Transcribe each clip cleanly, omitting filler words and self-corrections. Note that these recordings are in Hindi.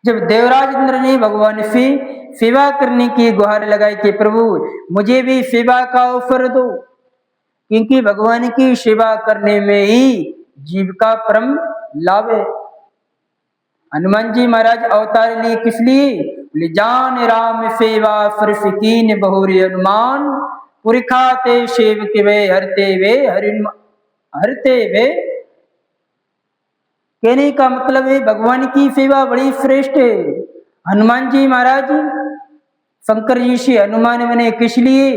जब देवराज इंद्र ने भगवान से सेवा करने की गुहार लगाई कि प्रभु मुझे भी सेवा का अवसर दो, क्योंकि भगवान की सेवा करने में ही जीव का परम लाभ है। हनुमान जी महाराज अवतार लिए किस लिए? बोले जान राम सेवा फर्श कीन बहुरी हनुमान, पुरखाते सेवक वे हरते वे। कहने का मतलब है भगवान की सेवा बड़ी श्रेष्ठ है। हनुमान जी महाराज शंकर जी से हनुमान बने किस लिए?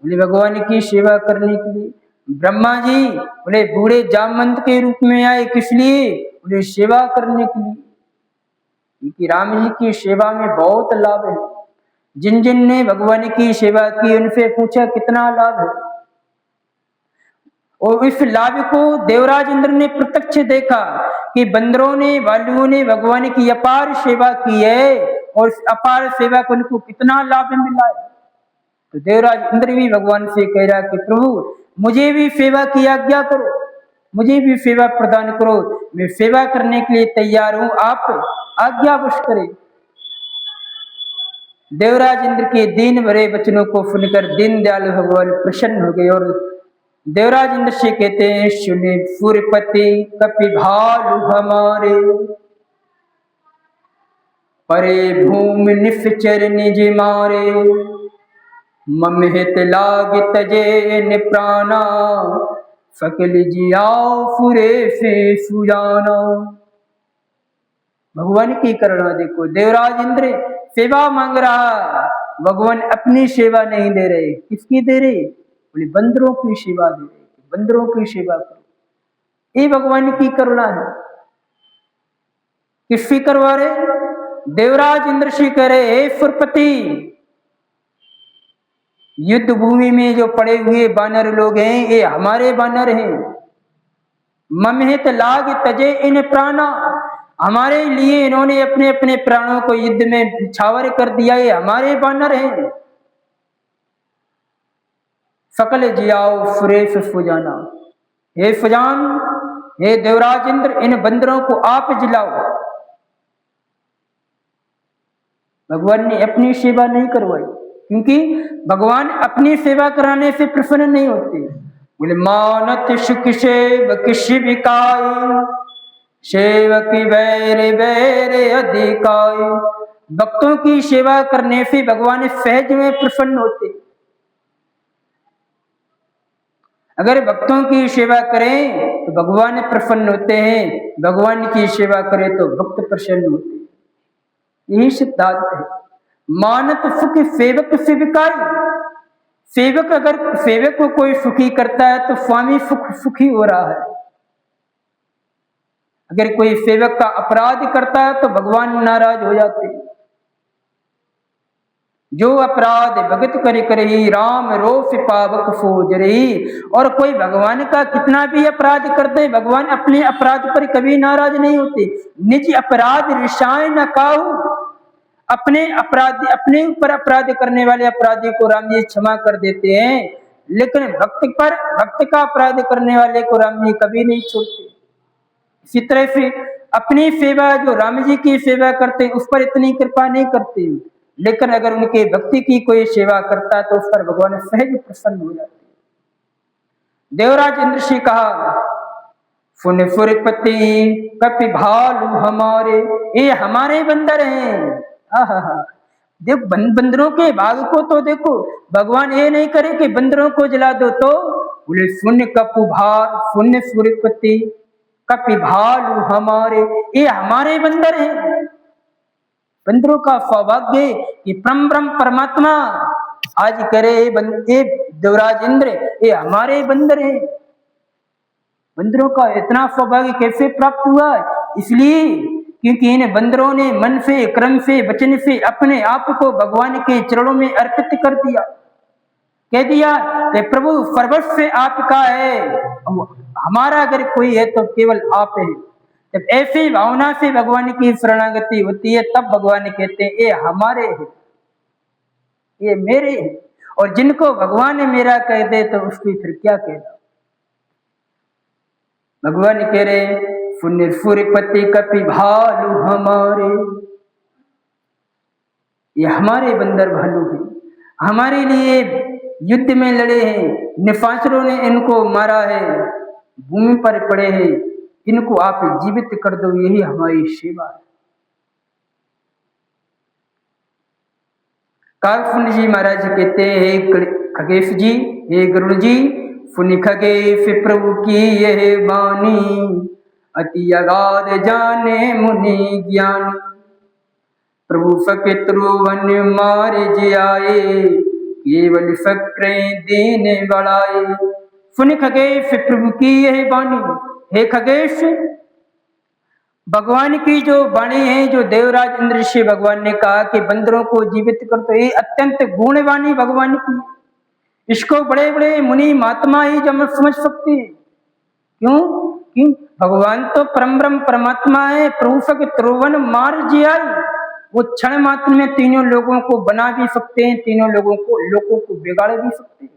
बोले भगवान की सेवा करने के लिए। ब्रह्मा जी बोले बूढ़े जामवंत के रूप में आए किस लिए? बोले सेवा करने के लिए, क्योंकि राम जी की सेवा में बहुत लाभ है। जिन जिन ने भगवान की सेवा की उनसे पूछा कितना लाभ है, और इस लाभ को देवराज इंद्र ने प्रत्यक्ष देखा कि बंदरों ने भालुओं ने भगवान की अपार सेवा की है, और इस अपार सेवा को उनको कितना लाभ मिला है। तो देवराज इंद्र भी भगवान से कह रहा कि प्रभु मुझे भी सेवा की आज्ञा करो, मुझे भी सेवा प्रदान करो, मैं सेवा करने के लिए तैयार हूं, आप आज्ञावश करें। देवराज इंद्र के दीन भरे वचनों को सुनकर दीनदयाल भगवान प्रसन्न हो गए, और देवराज इंद्र से कहते हैं सुने सुरपति कपि भालु हमारे, परे भूमि निश्चर निज मारे, ममहित लाग तजे निप्राणा, सकल जियाओ फुरे से सुजाना। भगवान की करुणा देखो, देवराज इंद्र सेवा मांग रहा, भगवान अपनी सेवा नहीं दे रहे, किसकी दे रहे? बोले बंदरों की सेवा दे रहे, बंदरों की सेवा करो। ये भगवान की करुणा है। किसकी करवा रहे? देवराज इंद्र से कह रहे हे सुरपति, युद्ध भूमि में जो पड़े हुए बानर लोग हैं ये हमारे बानर हैं। ममहित लाग तजे इन प्राणा, हमारे लिए इन्होंने अपने अपने प्राणों को युद्ध में छावर कर दिया, ये हमारे बानर हैं। सकल जियाओ सुरेश सुजाना, हे सुजान, हे देवराज इंद्र, इन बंदरों को आप जिलाओ। भगवान ने अपनी सेवा नहीं करवाई, क्योंकि भगवान अपनी सेवा कराने से प्रसन्न नहीं होते। बोले मानत सुख सेवक शिविकाई, सेवक वैर वैर अधिकाई। भक्तों की सेवा करने से भगवान सहज में प्रसन्न होते। अगर भक्तों की सेवा करें तो भगवान प्रसन्न होते हैं, भगवान की सेवा करें तो भक्त प्रसन्न होते हैं। यही सिद्धांत है। मानत सुख सेवक शिविकाई, सेवक अगर सेवक को कोई सुखी करता है तो स्वामी सुखी हो रहा है। अगर कोई सेवक का अपराध करता है तो भगवान नाराज हो जाते हैं। जो अपराध भगत करे करही, राम रोष पावक फोजरही। और कोई भगवान का कितना भी अपराध करते, भगवान अपने अपराध पर कभी नाराज नहीं होते। निज अपराध रिसाए न काहू, अपने अपराध अपने ऊपर अपराध करने वाले अपराधी को राम जी क्षमा कर देते हैं, लेकिन भक्त का अपराध करने वाले को राम जी कभी नहीं छोड़ते। इसी तरह से अपनी सेवा जो राम जी की सेवा करते उस पर इतनी कृपा नहीं करते, लेकिन अगर उनके भक्ति की कोई सेवा करता तो उस पर भगवान सहज प्रसन्न हो जाते। देवराज इंद्र से कहा सुन सुरपति कपि भालु हमारे, ये हमारे बंदर हैं। देख बंदरों के भाग को तो देखो, भगवान ये नहीं करे कि बंदरों को जला दो, तो बोले सुन सुन सुरपति कपि भालु हमारे, ये हमारे बंदर हैं। बंदरों का सौभाग्य कि ब्रह्म परमात्मा आज करे ये देवराज इंद्र ये हमारे बंदर हैं। बंदरों का इतना सौभाग्य कैसे प्राप्त हुआ? इसलिए क्योंकि इन बंदरों ने मन से कर्म से वचन से अपने आप को भगवान के चरणों में अर्पित कर दिया। कह दिया कि प्रभु सर्वस्व आपका है, हमारा अगर कोई है तो केवल आप है। जब ऐसी भावना से भगवान की शरणागति होती है तब भगवान कहते हैं ये हमारे हैं, ये मेरे हैं। और जिनको भगवान मेरा कह दे तो उसकी फिर क्या कहना। भगवान कह रहे सुन सुरपति कपि भालु हमारे, ये हमारे बंदर भालू हैं, हमारे लिए युद्ध में लड़े हैं, निशाचरों ने इनको मारा है, भूमि पर पड़े हैं, इनको आप जीवित कर दो, यही हमारी सेवा है। कालफुन जी महाराज कहते हैं, खगेश जी, हे गरुड़ जी, फुन खगेश प्रभु की यह वाणी, अति अगाध जाने मुनि ज्ञानी, प्रभु फकिर वन मारे जियाए, केवल फक्र देने बढ़ाए। सुन खगेश प्रभु की यह वाणी, हे खगेश, भगवान की जो वाणी है, जो देवराज इंद्र से भगवान ने कहा कि बंदरों को जीवित कर, तो ये अत्यंत गुणवाणी भगवान की, इसको बड़े बड़े मुनि महात्मा ही जब समझ सकते हैं। क्यों? क्यों? भगवान तो परम ब्रह्म परमात्मा है, प्रभु फकिर वन मार जियाई, वो क्षण मात्र में तीनों लोगों को बना भी सकते हैं, तीनों लोगों को बिगाड़ भी सकते हैं।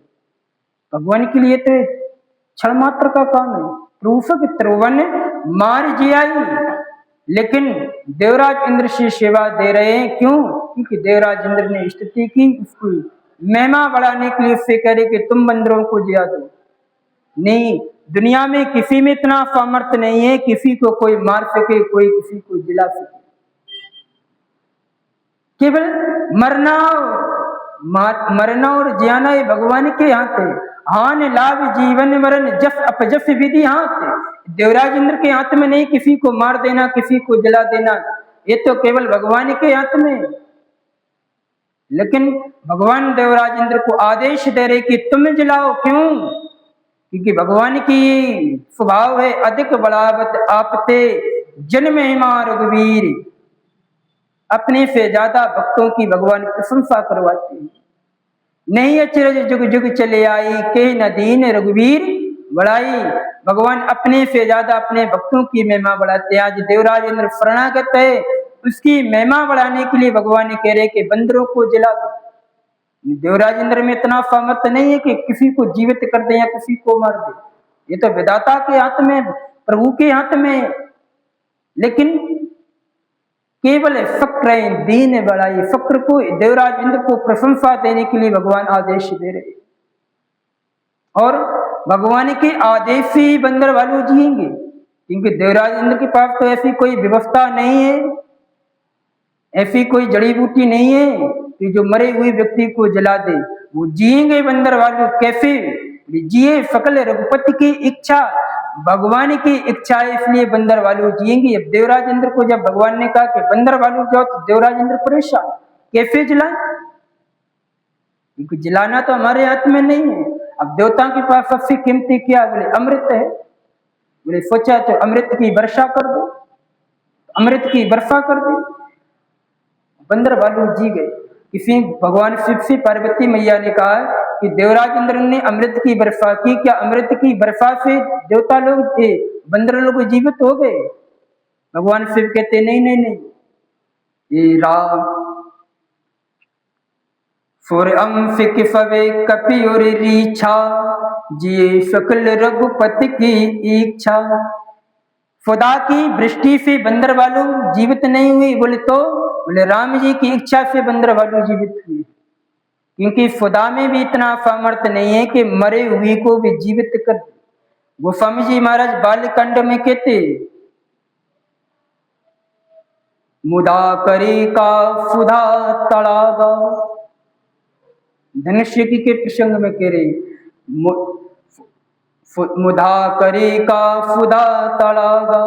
भगवान के लिए तो क्षण मात्र का काम है। प्रभु के त्रिवन मार जियाई, लेकिन देवराज इंद्र से सेवा दे रहे हैं। क्यों? क्योंकि देवराज इंद्र ने स्तुति की, उसको महिमा बढ़ाने के लिए उससे कह रहे कि तुम बंदरों को जिया दो। नहीं, दुनिया में किसी में इतना सामर्थ्य नहीं है किसी को कोई मार सके, कोई किसी को जिला सके। केवल मरना और जियाना ये भगवान के हाथ है। हान लाभ जीवन मरण जस अपजस विधि हाथ, देवराज इंद्र के हाथ में नहीं किसी को मार देना, किसी को जला देना, ये तो केवल भगवान के हाथ में। लेकिन भगवान देवराज इंद्र को आदेश दे रहे कि तुम जलाओ। क्यों? क्योंकि भगवान की स्वभाव है, अधिक बढ़ावत आपते जन महिमा रघुवीर, अपने से ज्यादा भक्तों की भगवान प्रशंसा करवाते हैं। नहीं अचरज जुग जुग चले आई, के नदीन रघुवीर बढ़ाई, भगवान अपने से ज्यादा अपने भक्तों की महिमा बढ़ाते हैं। आज देवराज इंद्र शरणागत है, उसकी महिमा बढ़ाने के लिए भगवान कह रहे कि बंदरों को जला दो। देवराज इंद्र में इतना सामर्थ्य नहीं है कि किसी को जीवित कर दे या किसी को मार दे, ये तो विधाता के हाथ में, प्रभु के हाथ में। लेकिन केवल फक्र दीन बढ़ाई, फक्र को देवराज इंद्र को प्रशंसा देने के लिए भगवान आदेश दे रहे, और भगवान के आदेश से ही बंदर भालू जिएंगे। क्योंकि देवराज इंद्र के पास तो ऐसी कोई व्यवस्था नहीं है, ऐसी कोई जड़ी बूटी नहीं है कि जो मरे हुए व्यक्ति को जला दे। वो जिएंगे बंदर भालू कैसे? जिए सकल रघुपति की इच्छा, भगवान की इच्छा है, इसलिए बंदर भालू जिएंगे। अब देवराज इंद्र को जब भगवान ने कहा कि बंदर भालू जाओ, तो देवराज इंद्र परेशान, कैसे जलाए? क्योंकि जलाना तो हमारे हाथ में नहीं है। अब देवताओं के पास सबसे कीमती क्या? बोले अमृत है। बोले सोचा तो अमृत की वर्षा कर दो, अमृत की वर्षा कर दो, बंदर भालू जी गए। किसी भगवान शिव से पार्वती मैया ने कहा कि देवराज इंद्र ने अमृत की वर्षा की, क्या अमृत की वर्षा से देवता लोग थे, बंदर लोग जीवित हो गए? भगवान शिव कहते नहीं नहीं नहीं, ये राम कपि और रीछा, जिये सकल रघुपति की इच्छा। खुदा की दृष्टि से बंदर भालू जीवित नहीं हुई। बोले तो? बोले राम जी की इच्छा से बंदर भालू जीवित हुई। क्योंकि खुदा में भी इतना सामर्थ्य नहीं है कि मरे हुए को भी जीवित कर। गोस्वामी जी महाराज बालकांड में कहते, मुदा करे का सुधा तड़ागा, धनुष्य के प्रसंग में कह रहे, मुदा करे का सुधा तड़ागा,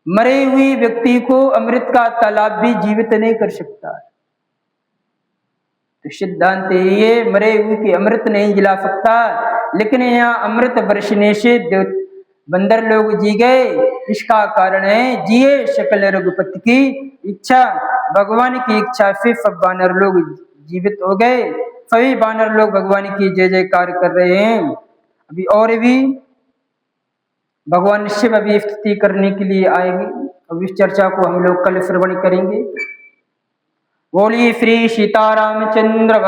मरे हुए व्यक्ति को अमृत का तालाब भी जीवित नहीं कर सकता। तो सिद्धांत ये, मरे हुए की अमृत नहीं जिला सकता, लेकिन यहाँ अमृत बरसने से बंदर लोग जी गए। इसका कारण है जिए सकल रघुपति की इच्छा, भगवान की इच्छा से सब बानर लोग जीवित हो गए। सभी बानर लोग भगवान की जय जयकार कर रहे हैं। अभी और भी भगवान शिव अभी स्तुति करने के लिए आएंगे। अब इस चर्चा को हम लोग कल श्रवण करेंगे। बोलिए श्री सीतारामचंद्र